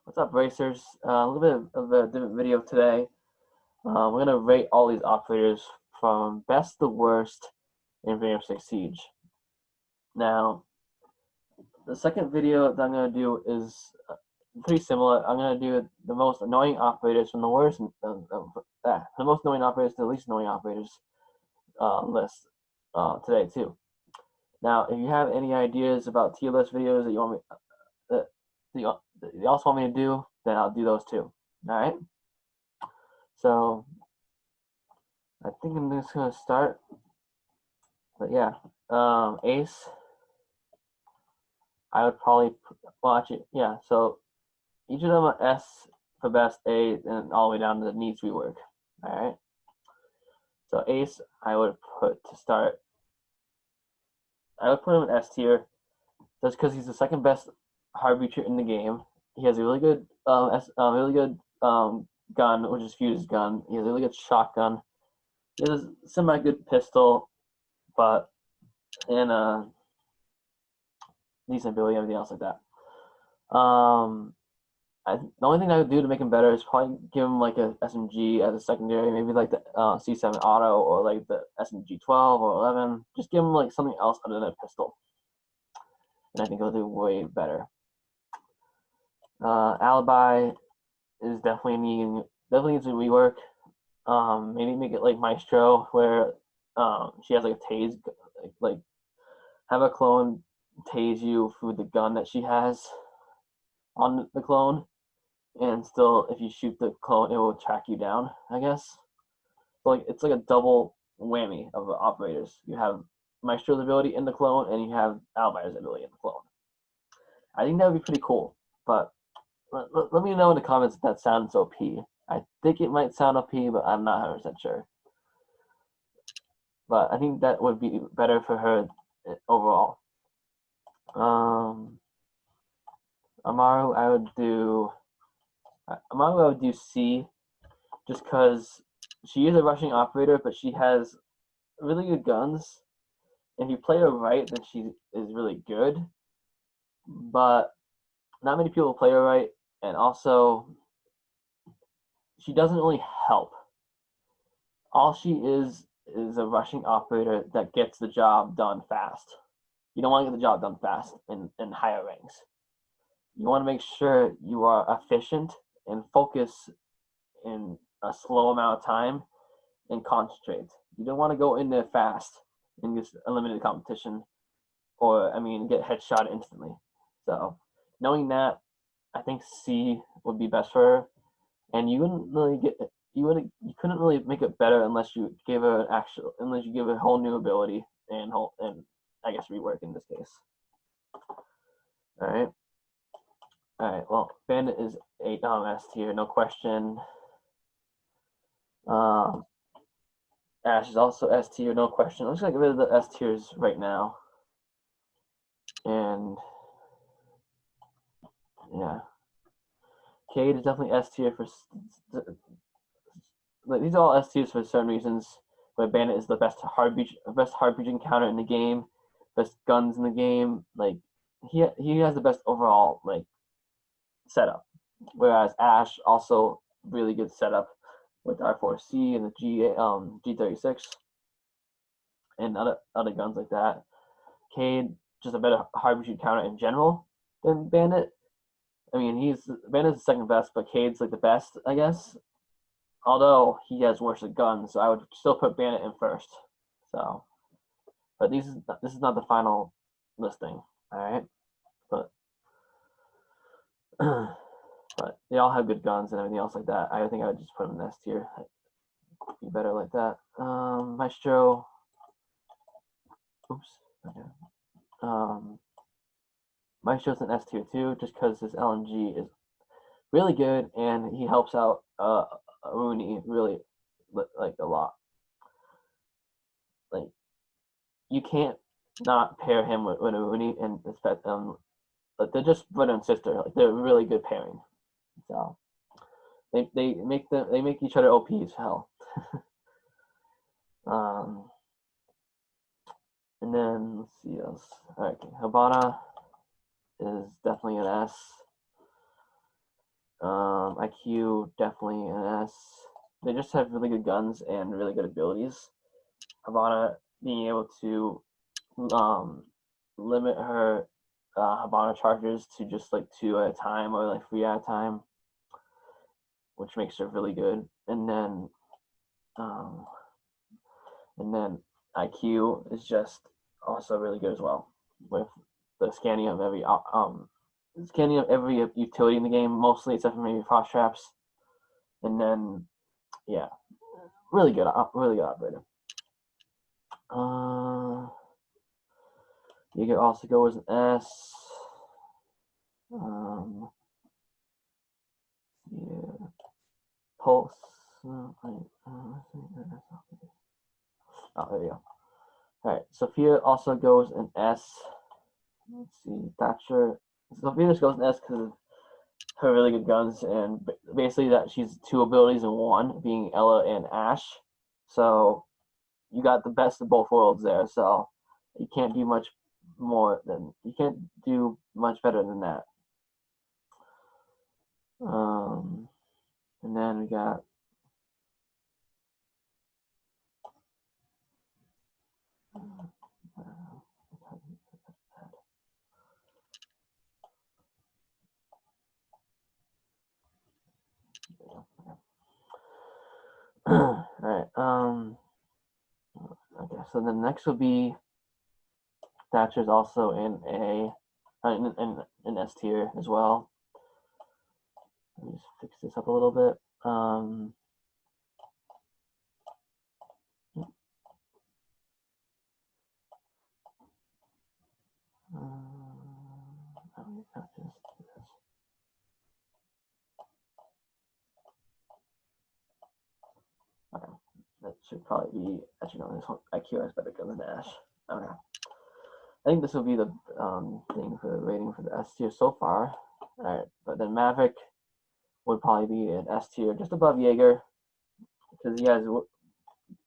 What's up, racers? A little bit of a different video today. We're going to rate all these operators from best to worst in Rainbow Six Siege. Now, the second video that I'm going to do is pretty similar. I'm going to do the most annoying operators from the worst, the most annoying operators to the least annoying operators list today too. Now, if you have any ideas about tier list videos that you want me that you also want me to do, then I'll do those too. All right. So I think I'm just gonna start. But yeah, Ace. I would probably watch it. Yeah. So each of them are S for best, A, and all the way down to the needs rework. All right. So Ace, I would put to start. I would put him in S tier, just because he's the second best hard breacher in the game. He has a really good, gun, which is Fuse's gun. He has a really good shotgun. He has a semi-good pistol, but and decent ability, everything else like that. The only thing I would do to make him better is probably give him like a SMG as a secondary, maybe like the C7 auto or like the SMG 12 or 11. Just give him like something else other than a pistol, and I think he'll do way better. Alibi is definitely needs a rework. Maybe make it like Maestro, where she has like a tase, like have a clone tase you through the gun that she has on the clone, and still if you shoot the clone, it will track you down, I guess. So like it's like a double whammy of operators. You have Maestro's ability in the clone, and you have Alibi's ability in the clone. I think that would be pretty cool, but let me know in the comments if that sounds OP. I think it might sound OP, but I'm not 100% sure. But I think that would be better for her overall. Amaru, I would do C, just because she is a rushing operator, but she has really good guns. If you play her right, then she is really good. But not many people play her right, and also she doesn't really help. All she is a rushing operator that gets the job done fast. You don't want to get the job done fast in higher ranks. You want to make sure you are efficient and focus in a slow amount of time and concentrate. You don't want to go in there fast and just eliminate the competition, or get headshot instantly. So knowing that, I think C would be best for her, and you couldn't really make it better unless you give her a whole new ability and I guess rework in this case. All right. Well, Bandit is S tier, no question. Ash is also S tier, no question. I'm just gonna get rid of the S tiers right now. And yeah, Cade is definitely S tier for. These are all S tiers for certain reasons. But Bandit is the best hard breaching counter in the game, best guns in the game. Like he has the best overall setup. Whereas Ash also really good setup with R4C and the G36 and other guns like that. Cade just a better hard breaching counter in general than Bandit. Bandit's the second best, but Cade's like the best, I guess. Although he has worse guns, so I would still put Bandit in first. So, but this is not the final listing, all right? But but they all have good guns and everything else like that. I think I would just put them in S tier. Be better like that. Maestro. Oops. Okay. Maestro's in S tier too, just because his LMG is really good and he helps out Rooney really like a lot. Like you can't not pair him with Rooney and expect but they're just brother and sister. Like they're a really good pairing. So they make each other OP as hell. And then let's see else. All right, Habana is definitely an S. IQ definitely an S. They just have really good guns and really good abilities. Havana being able to limit her Habana charges to just like 2 at a time or like 3 at a time, which makes her really good. And then IQ is just also really good as well with the scanning of every utility in the game, mostly except for maybe frost traps. And then yeah, really good operator. You could also go as an S. Yeah, Pulse. Oh, there you go. All right, Sophia also goes an S. Let's see, Thatcher. Sophia just goes an S because of her really good guns and basically that she's 2 abilities in one, being Ella and Ash. So you got the best of both worlds there. So you can't do much better than that. And then we got all right. Okay, so the next would be Thatcher's also in an S tier as well. Let me just fix this up a little bit. Okay, that should probably be. Actually, no, this one IQ has better gun than Ash. Okay, I think this will be the thing for the rating for the S tier so far. All right, but then Maverick would probably be an S tier, just above Jaeger, because he has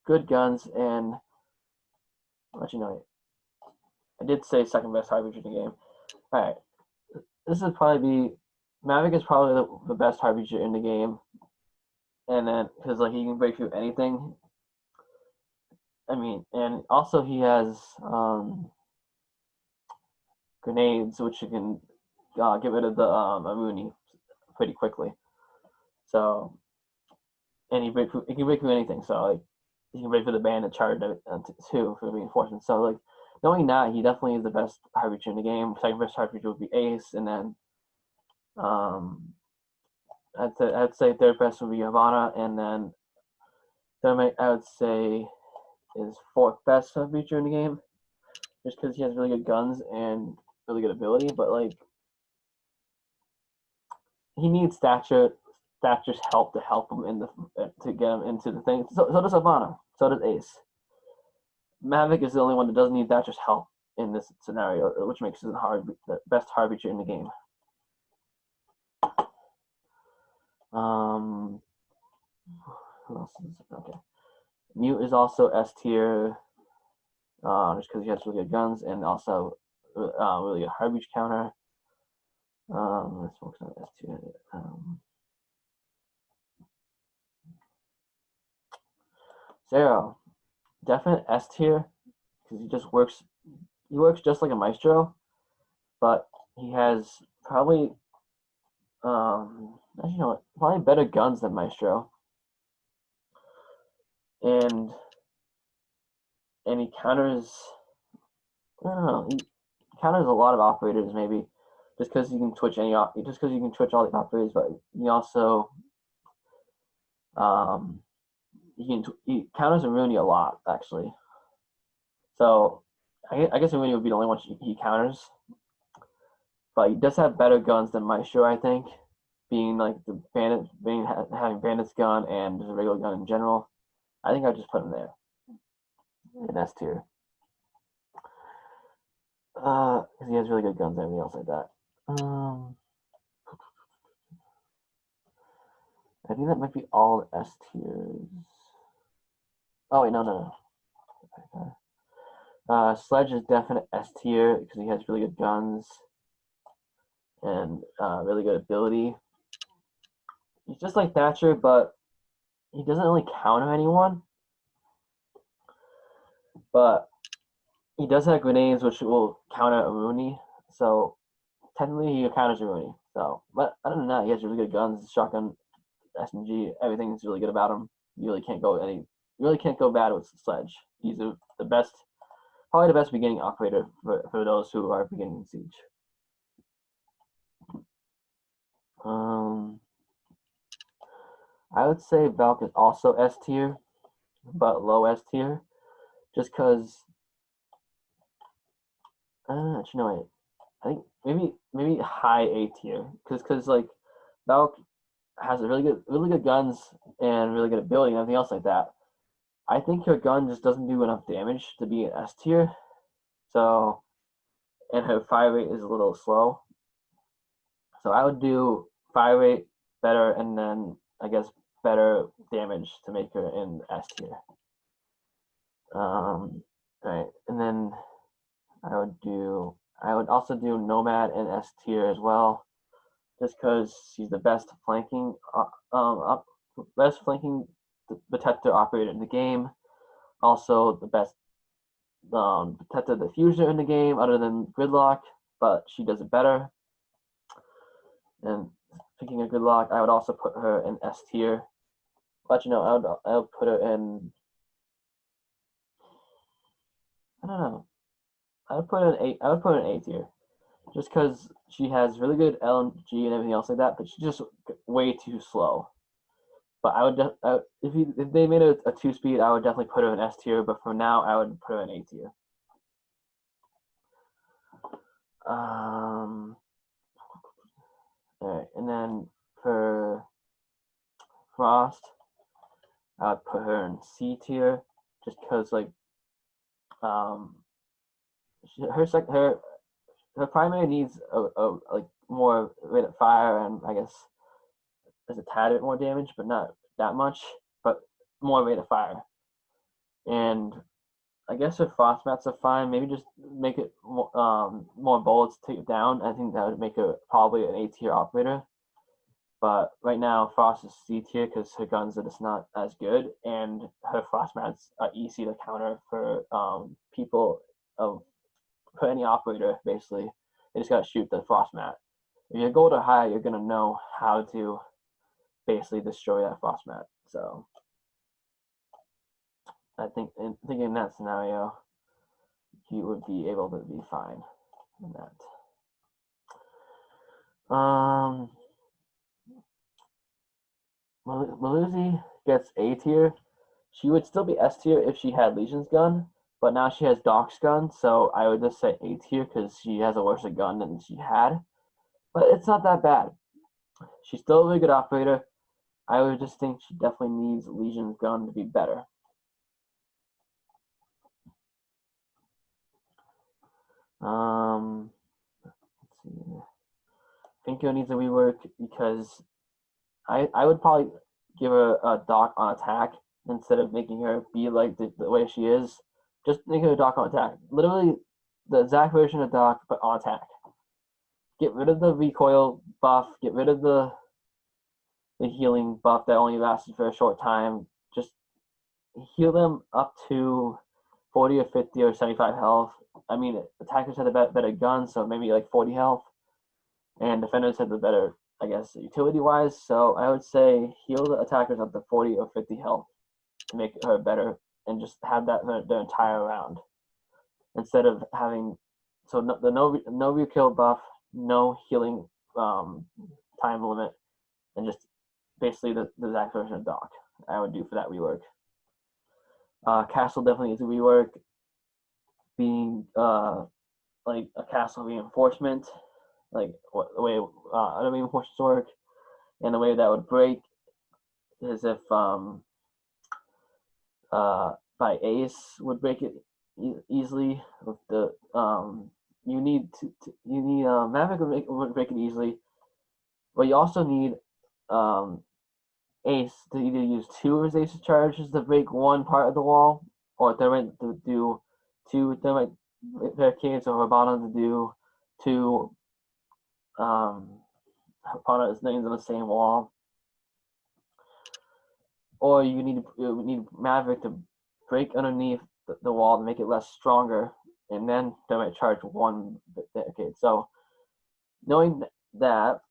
good guns and. Actually, no, I did say second best RPG in the game. All right, this is probably be Maverick is probably the best RPG in the game, and then because like he can break through anything. I mean, and also he has grenades, which you can get rid of the Rooney pretty quickly. So, and he can break through anything. So like he can break through the bandit charge too for reinforcements. So like knowing that, he definitely is the best RPG in the game. Second best RPG would be Ace, and then I'd say third best would be Havana, and then third I would say is fourth best feature in the game, just because he has really good guns and really good ability. But like, he needs Thatcher's help to help him to get him into the thing. So does Havana. So does Ace. Mavic is the only one that doesn't need Thatcher's help in this scenario, which makes it the best hard feature in the game. Who else is okay? Mute is also S tier, just because he has really good guns and also really good hard reach counter. Let's focus on S tier. Zero, definite S tier because he just works. He works just like a Maestro, but he has probably actually, you know what, probably better guns than Maestro, and he counters. I don't know. He counters a lot of operators, maybe just because you can twitch all the operators, but he also he counters Rooney a lot actually. So I guess Rooney would be the only one he counters, but he does have better guns than Maestro, I think. Being like the bandit, having bandit's gun and just a regular gun in general, I think I'd just put him there in S tier. Because he has really good guns and everything else like that. I think that might be all the S tiers. Oh wait, no. Sledge is definite S tier because he has really good guns and really good ability. He's just like Thatcher, but he doesn't really counter anyone. But he does have grenades, which will counter Rooney. So technically, he counters Rooney. So, but other than that, he has really good guns, shotgun, SMG. Everything's really good about him. You really can't go bad with Sledge. He's the best, probably the best beginning operator for those who are beginning Siege. I would say Valk is also S tier, but low S tier, just because. Wait. I think maybe high A tier, because like Valk has a really good guns and really good ability and everything else like that. I think her gun just doesn't do enough damage to be an S tier. So, and her fire rate is a little slow. So I would do fire rate better, and then I guess better damage to make her in S tier. Right, and then I would also do Nomad in S tier as well, just because she's the best flanking protector operator in the game. Also the best protector diffuser in the game, other than Gridlock, but she does it better. And speaking of Gridlock, I would also put her in S tier. But I would put her in. I don't know. I would put her in A tier, just because she has really good LMG and everything else like that, but she's just way too slow. But if they made a 2-speed, I would definitely put her in S tier. But for now, I would put her in A tier. All right, and then for Frost, I would put her in C tier, just because like her primary needs a like more rate of fire, and I guess there's a tad bit more damage, but not that much, but more rate of fire. And I guess her frost mats are fine. Maybe just make it more bullets to take it down. I think that would make her probably an A tier operator. But right now, Frost is C tier because her guns are just not as good, and her frost mats are easy to counter for people for any operator. Basically, they just gotta shoot the frost mat. If you go to high, you're gonna know how to basically destroy that frost mat. So I think in that scenario, he would be able to be fine in that. Mozzie gets A tier. She would still be S tier if she had Legion's gun, but now she has Doc's gun, so I would just say A tier because she has a worse gun than she had. But it's not that bad. She's still a really good operator. I would just think she definitely needs Legion's gun to be better. Let's see. Pinko needs a rework because I would probably give her a Doc on attack instead of making her be like the way she is. Just make her a Doc on attack. Literally the exact version of Doc, but on attack. Get rid of the recoil buff. Get rid of the healing buff that only lasted for a short time. Just heal them up to 40 or 50 or 75 health. I mean, attackers had a better gun, so maybe like 40 health. And defenders had the better, I guess, utility-wise. So I would say heal the attackers up to 40 or 50 health to make her better, and just have that their entire round. Instead of having the no rekill buff, no healing time limit, and just basically the exact version of Doc I would do for that rework. Castle definitely needs a rework, being like a castle reinforcement, like the way other reinforcements work, and the way that would break is if by Ace would break it easily with the Maverick would break it easily, but you also need Ace to either use 2 of his Ace's charges to break one part of the wall, or Thermite to do 2 Thermite barricades, or Rabana to do 2 opponent's names on the same wall. or you need Maverick to break underneath the wall to make it less stronger, and then they might charge one. Okay, so knowing that,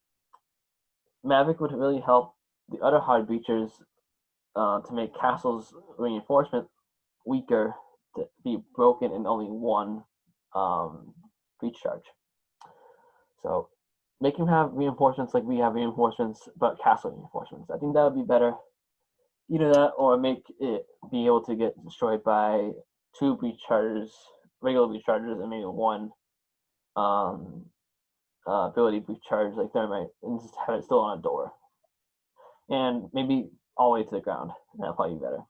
Maverick would really help the other hard breachers to make Castle's reinforcement weaker, to be broken in only one breach charge. So make him have reinforcements like we have reinforcements, but Castle reinforcements. I think that would be better. Either that, or make it be able to get destroyed by 2 breach chargers, regular breach chargers, and maybe 1 ability breach charge like Thermite, and just have it still on a door. And maybe all the way to the ground. That'll probably be better.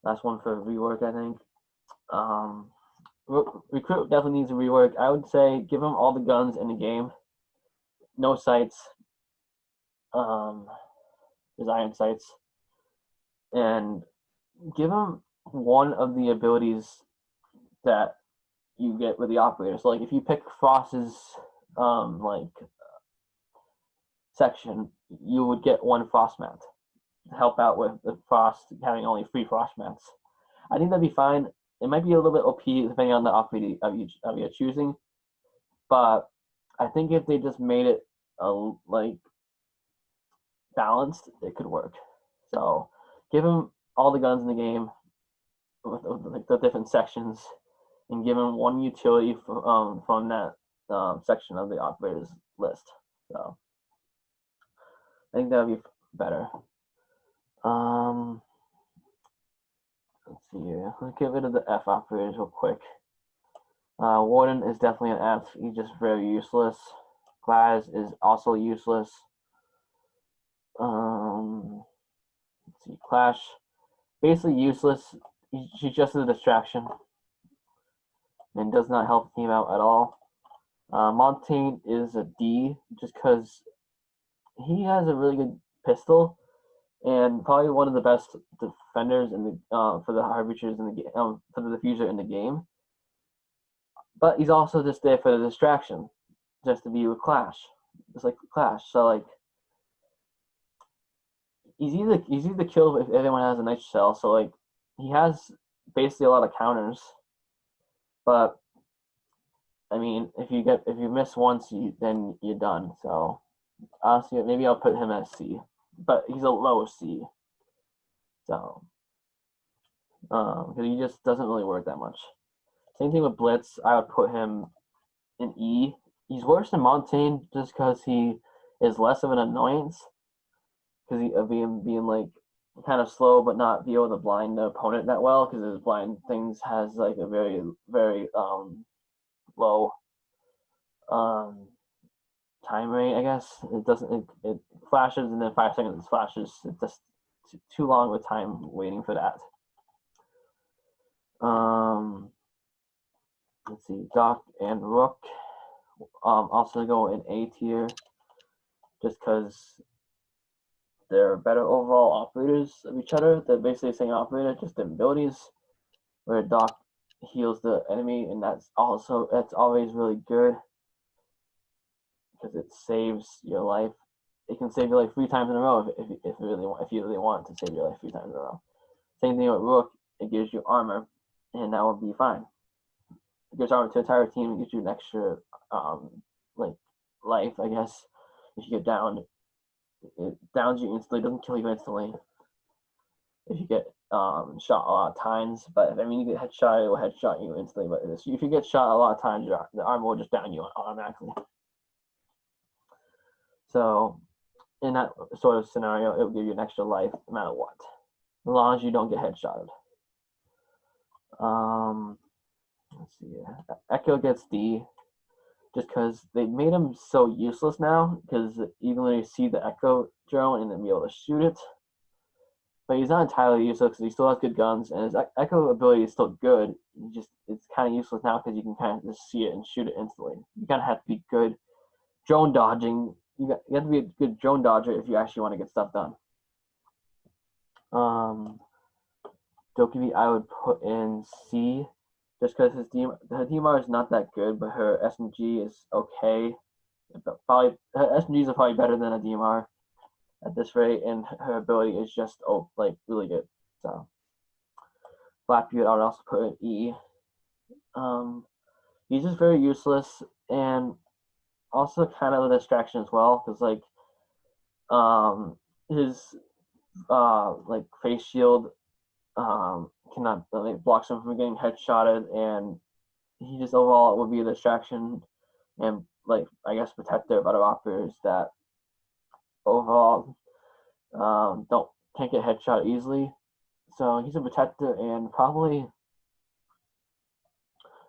Last one for rework, I think. Recruit definitely needs a rework. I would say give him all the guns in the game. No sights. There's iron sights. And give him one of the abilities that you get with the operator. So like if you pick Frost's section, you would get 1 Frost mat to help out with the Frost having only 3 Frost mats. I think that'd be fine. It might be a little bit OP depending on the operator of your choosing, but I think if they just made it balanced, it could work. So give him all the guns in the game with the different sections, and give him 1 utility from that section of the operator's list. So I think that would be better. Let's see here. Let's get rid of the F operators real quick. Warden is definitely an F. He's just very useless. Glass is also useless. Let's see. Clash, basically useless. She's just a distraction and does not help the team out at all. Montaigne is a D just because he has a really good pistol and probably one of the best defenders in the for the hard breachers in the game, for the diffuser in the game. But he's also just there for the distraction, just to be with Clash, just like Clash. So like, he's easy to kill if everyone has a nitro cell. So like, he has basically a lot of counters. But I mean, if you miss once, then you're done. So honestly, maybe I'll put him at C, but he's a low C. So because he just doesn't really work that much. Same thing with Blitz. I would put him in E. He's worse than Montaigne just because he is less of an annoyance, because of being like kind of slow but not be able to blind the opponent that well, because his blind things has like a very low time rate, I guess. It flashes and then 5 seconds flashes. It's just too long with time waiting for that. Let's see, Doc and Rook also go in A tier just because they're better overall operators of each other. They're basically the same operator, just different abilities, where Doc heals the enemy, and that's always really good because it saves your life. It can save your life 3 times in a row if you really want to save your life 3 times in a row. Same thing with Rook. It gives you armor, and that will be fine. It gives armor to the entire team. It gives you an extra life, I guess. If you get downed, it downs you instantly. It doesn't kill you instantly if you get shot a lot of times. But I mean, you get headshot, it will headshot you instantly. But if you get shot a lot of times, the armor will just down you automatically. So in that sort of scenario, it will give you an extra life no matter what, as long as you don't get headshotted. Let's see here. Echo gets D just because they made him so useless now, because even when you see the Echo drone and then be able to shoot it, but he's not entirely useless because he still has good guns, and his Echo ability is still good. It's kind of useless now because you can kind of just see it and shoot it instantly. You kind of have to be good drone dodging. You have to be a good drone dodger if you actually want to get stuff done. Dokkaebi I would put in C, just because her DMR is not that good, but her SMG is okay. Her SMGs are probably better than a DMR. at this rate, and her ability is just like really good. So Blackbeard, I would also put an E. He's just very useless and also kind of a distraction as well, because like his like face shield cannot like blocks him from getting headshotted, and he just overall would be a distraction and like I guess protector of other operators that overall can't get headshot easily. So he's a protector and probably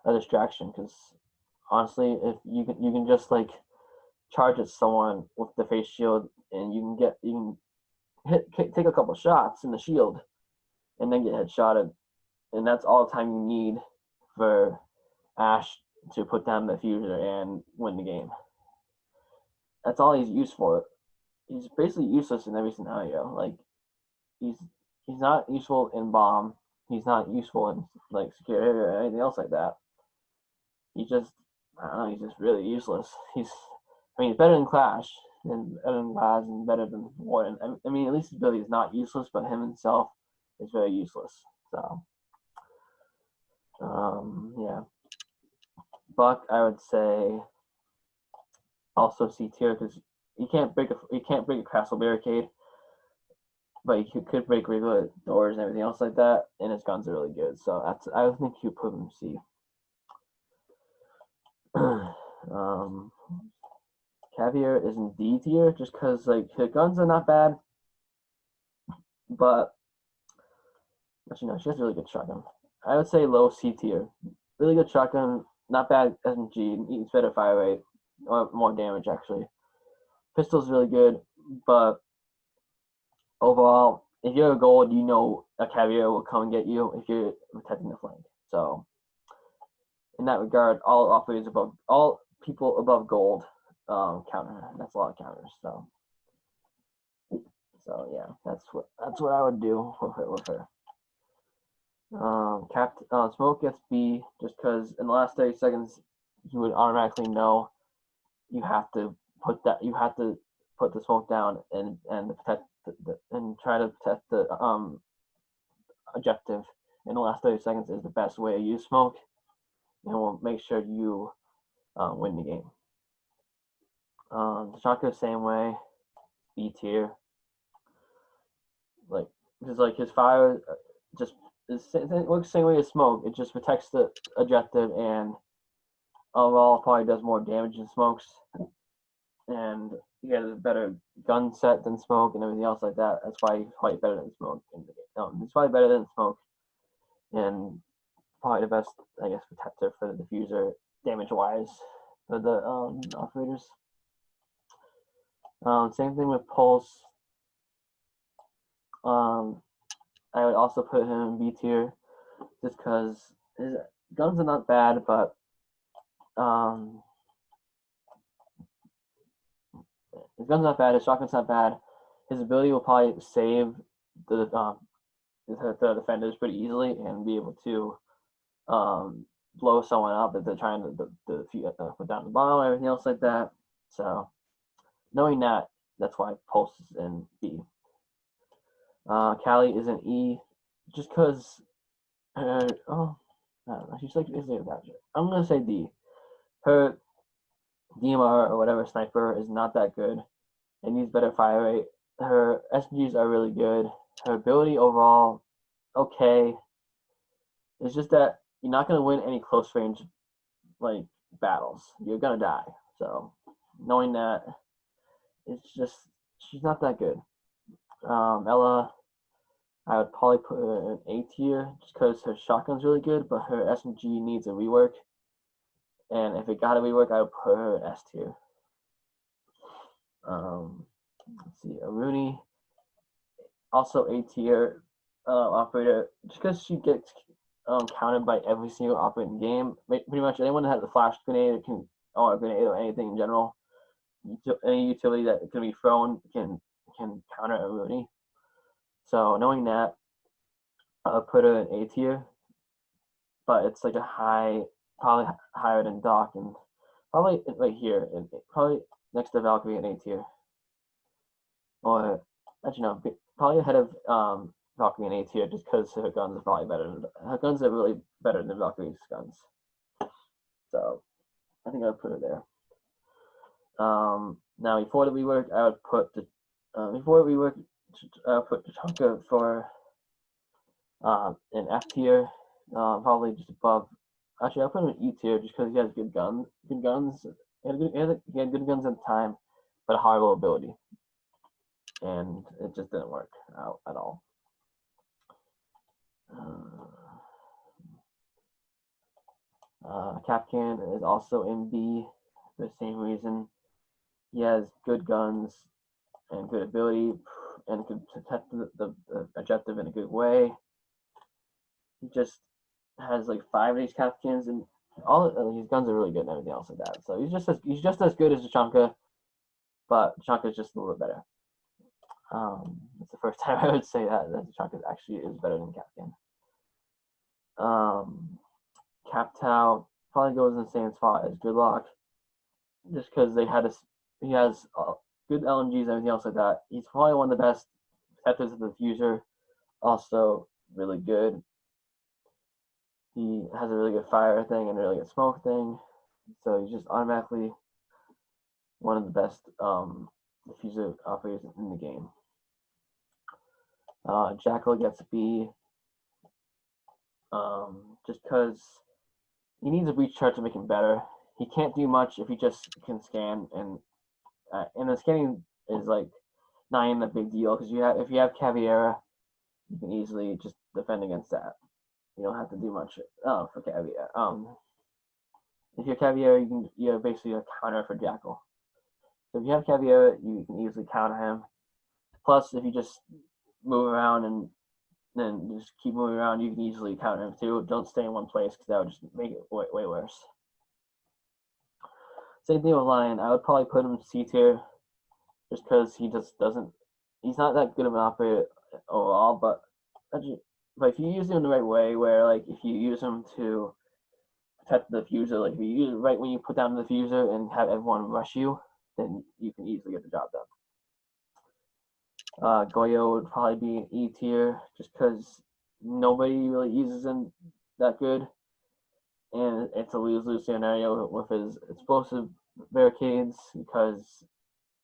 a distraction, because honestly, if you can just like charge at someone with the face shield, and you can take a couple shots in the shield, and then get headshotted, and that's all the time you need for Ash to put down the diffuser and win the game. That's all he's used for. He's basically useless in every scenario. Like he's not useful in bomb. He's not useful in like secure area or anything else like that. He's just he's just really useless. He's better than Clash and better than Laz and better than Warden. I mean, at least his ability is not useless, but him himself is very useless. So yeah. Buck, I would say also C tier, because he can't break a castle barricade, but he could break regular doors and everything else like that, and his guns are really good. So I think you put him C. Caviar is in D tier just because like her guns are not bad, but actually no, she has a really good shotgun. I would say low C tier. Really good shotgun, not bad SMG, needs better fire rate, or more damage actually. Pistol's really good, but overall, if you're a gold, you know a caviar will come and get you if you're protecting the flank. So in that regard, all people above gold counter. That's a lot of counters. So yeah, that's what I would do with her. Smoke gets B just because in the last 30 seconds you would automatically know you have to put the smoke down and protect and try to protect the objective in the last 30 seconds is the best way to use smoke, and will make sure you win the game. Shotgun same way, B tier. Like because like his fire just it works the same way as smoke. It just protects the objective and overall probably does more damage than smokes. And he has a better gun set than smoke and everything else like that. That's why he's quite better than smoke in the game. He's probably better than smoke and probably the best, I guess, protector for the diffuser damage wise for the operators. Same thing with Pulse. I would also put him in B tier just because his guns are not bad, but his gun's not bad, his shotgun's not bad. His ability will probably save the defenders pretty easily and be able to blow someone up if they're trying to put down the bomb and everything else like that. So knowing that, that's why Pulse is in B. Callie is in E, just because she's like basically a Thatcher. I'm gonna say D. Her DMR or whatever sniper is not that good. It needs better fire rate. Her SMGs are really good. Her ability overall, okay. It's just that you're not gonna win any close range like battles. You're gonna die. So knowing that, it's just she's not that good. Ella, I would probably put her in A tier just because her shotgun's really good, but her SMG needs a rework. And if it got a rework, I would put her in S tier. Let's see, Rooney, also A tier operator, just because she gets counted by every single operator in the game. Pretty much anyone that has a flash grenade or a grenade or anything in general, any utility that can be thrown can counter a Rooney. So knowing that, I'll put her in A tier, but it's like probably higher than Doc, and probably right here, and probably next to Valkyrie in A tier. or actually no, probably ahead of Valkyrie in A tier, just because her guns are probably better. Her guns are really better than Valkyrie's guns. So I think I would put her there. Now before the rework, I would put the put Tachanka for an F tier, probably just above. Actually, I'll put him in E tier just because he has good guns. He had good guns at the time, but a horrible ability, and it just didn't work out at all. Capcan is also in B for the same reason. He has good guns and good ability, and could protect the objective in a good way. He just has like 5 of these Capcans, and all his guns are really good and everything else like that. So he's just as good as Tachanka, but Tachanka is just a little bit better. It's the first time I would say that Tachanka actually is better than Capcan. Captau probably goes in the same spot as Goodlock, just because he has good LMGs and everything else like that. He's probably one of the best protectors of the diffuser, also really good. He has a really good fire thing and a really good smoke thing, so he's just automatically one of the best diffuser operators in the game. Jackal gets a B, just because he needs a breach charge to make him better. He can't do much if he just can scan, and the scanning is like not even a big deal because if you have Caveira, you can easily just defend against that. You don't have to do much for Caveira. If you're Caveira, you're basically a counter for Jackal. So if you have Caveira, you can easily counter him. Plus, if you just move around and then just keep moving around, you can easily counter him too. Don't stay in one place because that would just make it way worse. Same thing with Lion. I would probably put him C tier just because he just doesn't. He's not that good of an operator overall, but if you use him the right way, where like if you use him to protect the diffuser, like if you use it right when you put down the diffuser and have everyone rush you, then you can easily get the job done. Goyo would probably be an E tier just because nobody really uses him that good, and it's a lose-lose scenario with his explosive barricades because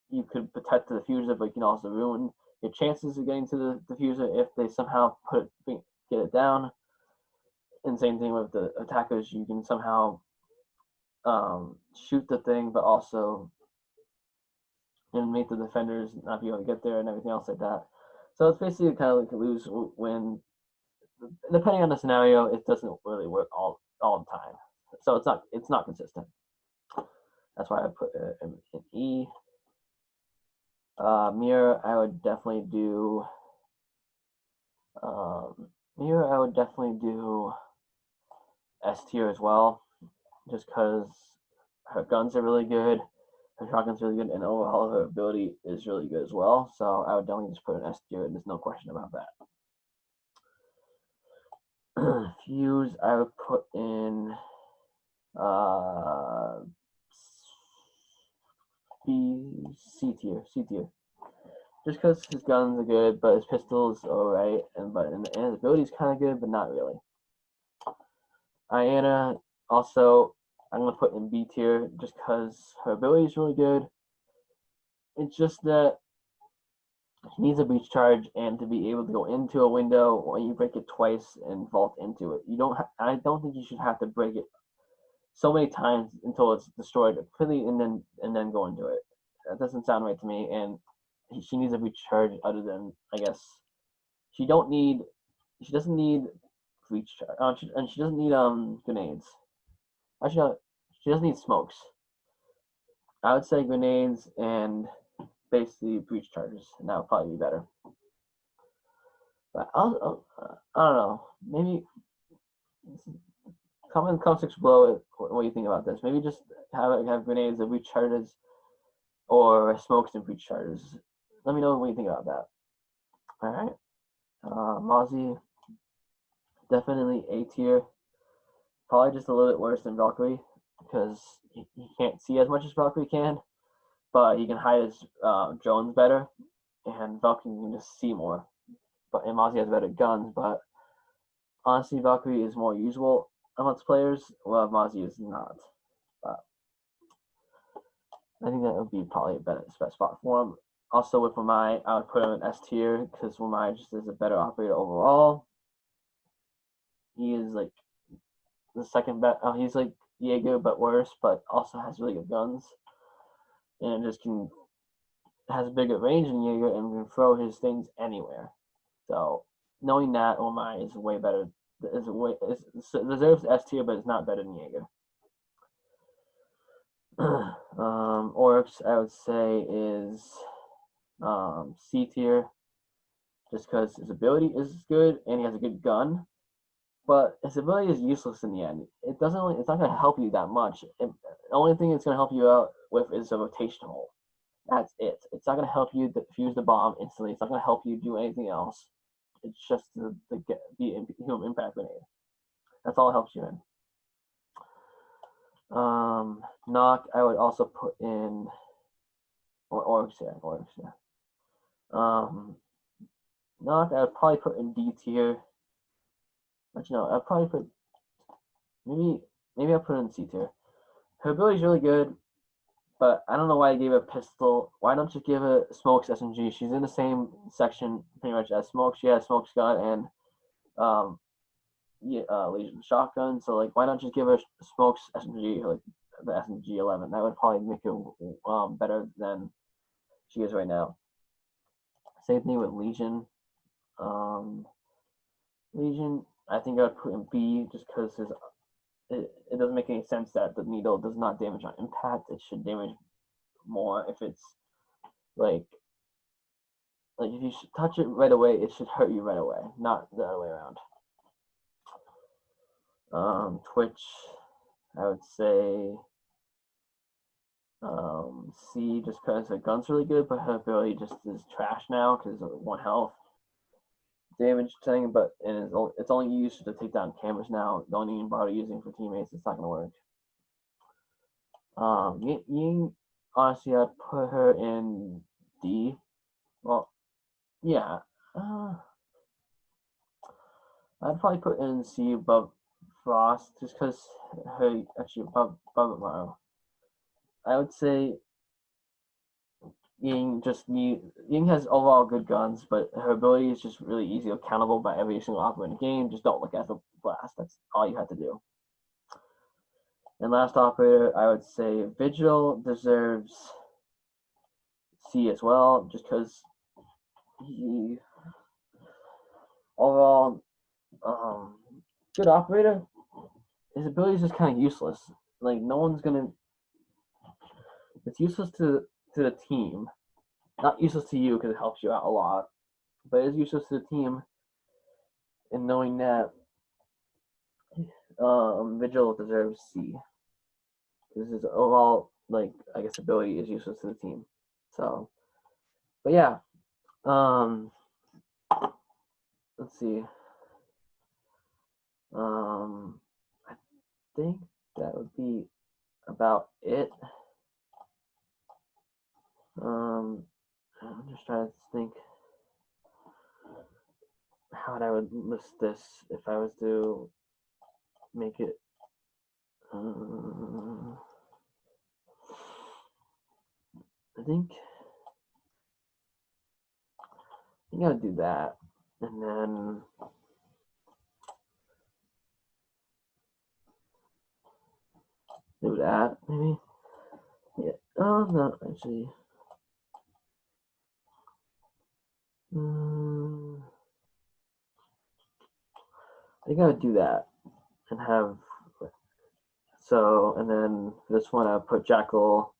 you could protect the diffuser, but you can also ruin your chances of getting to the diffuser if they somehow get it down. And same thing with the attackers, you can somehow shoot the thing, but also make the defenders not be able to get there and everything else like that. So it's basically kind of like a lose-win. Depending on the scenario, it doesn't really work all the time. So it's not consistent. That's why I put it in E. Mirror, I would definitely do. Mirror, I would definitely do S tier as well, just because her guns are really good, her shotgun's really good, and overall her ability is really good as well. So I would definitely just put an S tier, and there's no question about that. Fuse, I would put in C tier. Just because his guns are good, but his pistols are alright, and his ability is kind of good, but not really. Iana, also, I'm going to put in B tier just because her ability is really good. It's just that he needs a breach charge and to be able to go into a window when you break it twice and vault into it. I don't think you should have to break it so many times until it's destroyed completely and then go into it. That doesn't sound right to me, and she needs a breach charge other than, I guess, she doesn't need breach charge, and she doesn't need grenades. Actually, no, she doesn't need smokes. I would say grenades and basically breach charges, and that would probably be better. But I don't know. Maybe comment below what you think about this. Maybe just have grenades and breach charges, or smokes and breach charges. Let me know what you think about that. All right. Mozzie, definitely A tier. Probably just a little bit worse than Valkyrie because he can't see as much as Valkyrie can, but he can hide his drones better. and Valk can just see more. But and Mozzie has better guns, but honestly, Valkyrie is more usable amongst players, while Mozzie is not. But I think that would be probably a better spot for him. Also, with Wamai, I would put him in S tier because Wamai just is a better operator overall. He is like the second best. He's like Diego, but worse, but also has really good guns. And just has a bigger range than Diego and can throw his things anywhere. So, knowing that Wamai is way better, deserves S tier, but it's not better than Diego. Oryx, I would say, is C tier, just because his ability is good and he has a good gun, but his ability is useless in the end. It's not going to help you that much. The only thing it's going to help you out with is a rotation hole. That's it. It's not going to help you defuse the bomb instantly. It's not going to help you do anything else. It's just the human impact grenade. That's all it helps you in. Knock, I would also put in, or Oryx, yeah. Knock, I would probably put in D tier. Actually, no, I'd probably put, maybe I'll put in C tier. Her ability is really good, but I don't know why I gave her a pistol. Why don't you give her Smoke's SMG? She's in the same section pretty much as Smoke. She has Smoke's gun and Legion shotgun. So like, why not just give her Smoke's SMG, like the SMG 11? That would probably make her better than she is right now. Same thing with Legion. Legion, I think I would put in B just because it doesn't make any sense that the needle does not damage on impact. It should damage more if it's like if you touch it right away, it should hurt you right away, not the other way around. Twitch, I would say C, just because her gun's really good, but her ability just is trash now because of 1 health damage thing. But it's only used to take down cameras now. Don't even bother using for teammates. It's not gonna work. Ying, honestly, I'd put her in D. Well, yeah. I'd probably put in C above Frost just because her actually above Mario. I would say Ying has overall good guns, but her ability is just really easy accountable by every single operator in the game. Just don't look at the blast. That's all you have to do. And last operator, I would say Vigil deserves C as well, just because he overall good operator. His ability is just kind of useless. Like no one's gonna. It's useless to the team, not useless to you because it helps you out a lot, but it's useless to the team. And knowing that Vigil deserves C because his overall ability is useless to the team. So, but yeah, let's see. I think that would be about it. I'm just trying to think how I would list this if I was to make it. I think I gotta do that, and then do that maybe. Yeah. Oh no, actually. I gotta do that and have and then this one I'll put Jackal,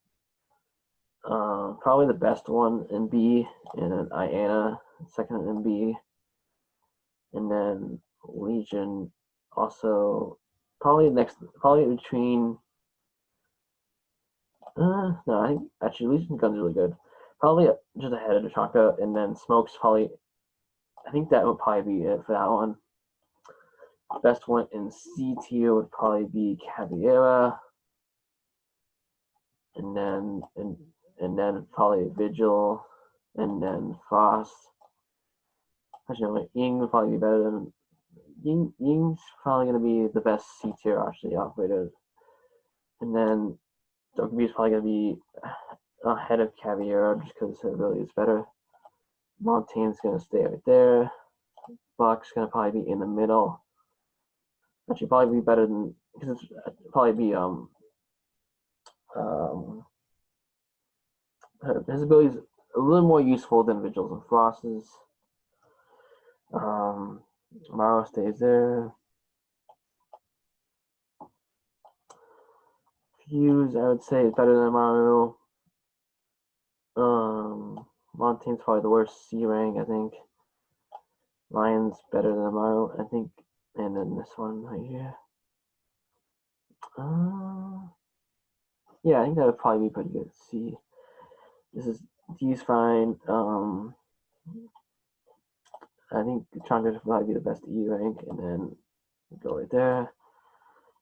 probably the best one in B, and then Iana second in B, and then Legion also probably between. No, I think actually Legion's gun's really good. Probably just ahead of Chaka, and then Smoke's probably. I think that would probably be it for that one. Best one in C tier would probably be Caveira, and then probably Vigil, and then Frost. Actually, no, Ying would probably be better than Ying's probably gonna be the best C tier actually operator, and then Dokkaebi is probably gonna be ahead of Caviera just because his ability is better. Montaigne's gonna stay right there. Valk's gonna probably be in the middle. Actually, probably be better than because it's probably be his ability is a little more useful than Vigil's and Frost's. Maro stays there. Fuse, I would say, is better than Maru. Montaigne's probably the worst C rank, I think. Lion's better than Maru, I think. And then this one right here. Yeah, I think that would probably be pretty good. C. D's fine. I think Chonga should probably be the best E rank, and then go right there,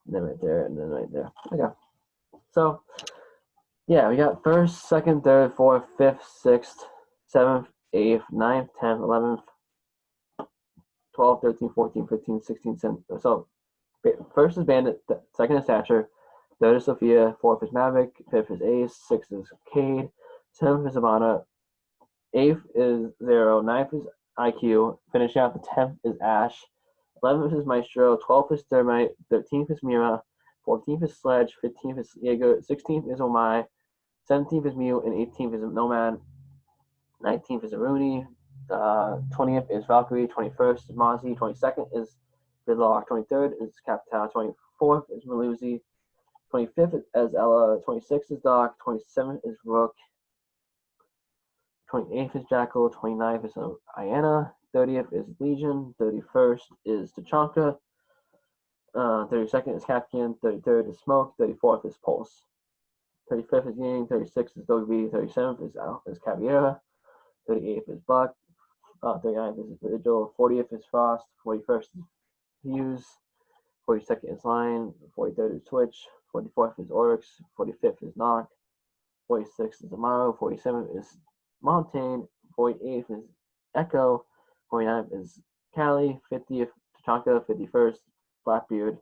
and then right there, and then right there. Okay. So, yeah, we got first, second, third, fourth, fifth, sixth, seventh, eighth, ninth, 10th, 11th, 12th, 13th, 14th, 15th, 16th, 17th. So, first is Bandit, second is Thatcher, third is Sophia, fourth is Maverick, fifth is Ace, sixth is Cade, seventh is Ivana, eighth is Zero, ninth is IQ, finishing out the 10th is Ash, 11th is Maestro, 12th is Thermite, 13th is Mira, 14th is Sledge, 15th is Jaeger, 16th is Omai, 17th is Mew, and 18th is Nomad, 19th is Rooney, 20th is Valkyrie, 21st is Mozzie, 22nd is Vidlock, 23rd is Capital, 24th is Maluzzi, 25th is Ella, 26th is Doc, 27th is Rook, 28th is Jackal, 29th is Iana, 30th is Legion, 31st is Tachanka, 32nd is Capcan, 33rd is Smoke, 34th is Pulse, 35th is Ying, 36th is Dokkaebi, 37th is Caviera, 38th is Buck, 39th is Vigil, 40th is Frost, 41st is Fuse, 42nd is Lion, 43rd is Twitch, 44th is Oryx, 45th is Nock, 46th is Amaro, 47th is Montaigne, 48th is Echo, 49th is Callie, 50th Tachanka, 51st Blackbeard,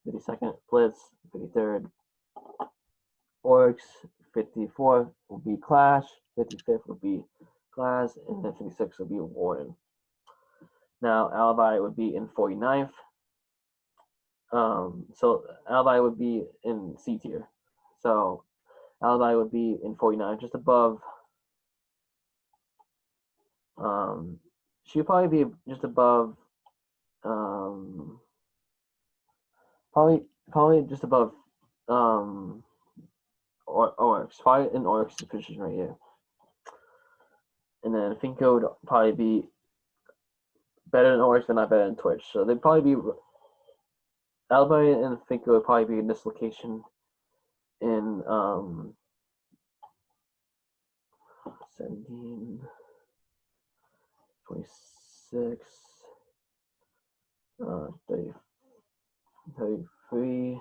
52nd Blitz, 53rd Oryx, 54th will be Clash, 55th will be Glass, and then 56th will be Warden. Now, Alibi would be in 49th. So Alibi would be in C tier. So Alibi would be in 49, just above. She would probably be just above. Probably just above. Oryx, probably in Oryx's position right here. And then Finko would probably be better than Oryx, but not better than Twitch. So they'd probably be. Alibi and Finko would probably be in this location in 17, 26, 30, 33,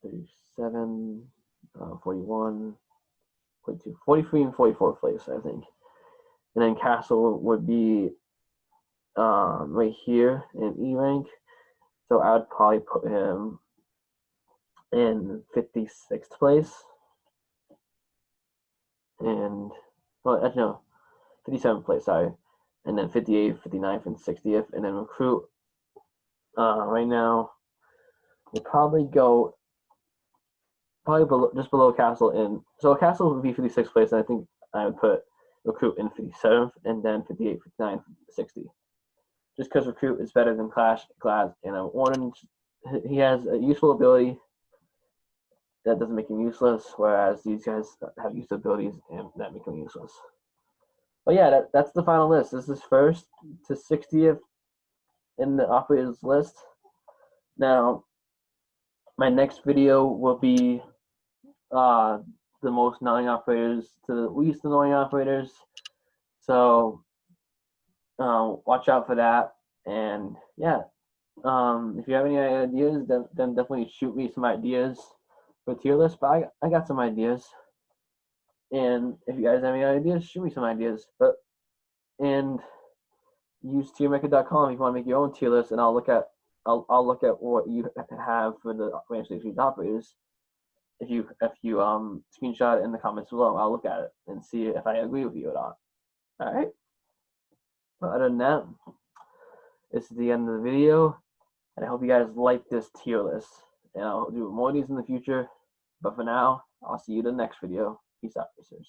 37, 41, 42, 43, and 44th place, I think. And then Castle would be right here in E rank. So I would probably put him in 56th place. And, well, actually, no, 57th place, sorry. And then 58th, 59th, and 60th. And then Recruit, right now, would probably go just below Castle in. So Castle would be 56th place, and I think I would put Recruit in 57th, and then 58th, 59th, 60. Just because Recruit is better than Clash, Glass, and Warden. He has a useful ability that doesn't make him useless, whereas these guys have useful abilities and that make him useless. But yeah, that's the final list. This is first to 60th in the operators list. Now, my next video will be the most annoying operators to the least annoying operators. So watch out for that. And yeah, if you have any ideas, then definitely shoot me some ideas for tier list. But I got some ideas. And if you guys have any ideas, shoot me some ideas. And use tiermaker.com if you want to make your own tier list, and I'll look at what you have for the financially exclusive operators. If you screenshot it in the comments below, I'll look at it and see if I agree with you or not. All right. But other than that, this is the end of the video, and I hope you guys like this tier list. And I'll do more of these in the future. But for now, I'll see you in the next video. Peace out, racers.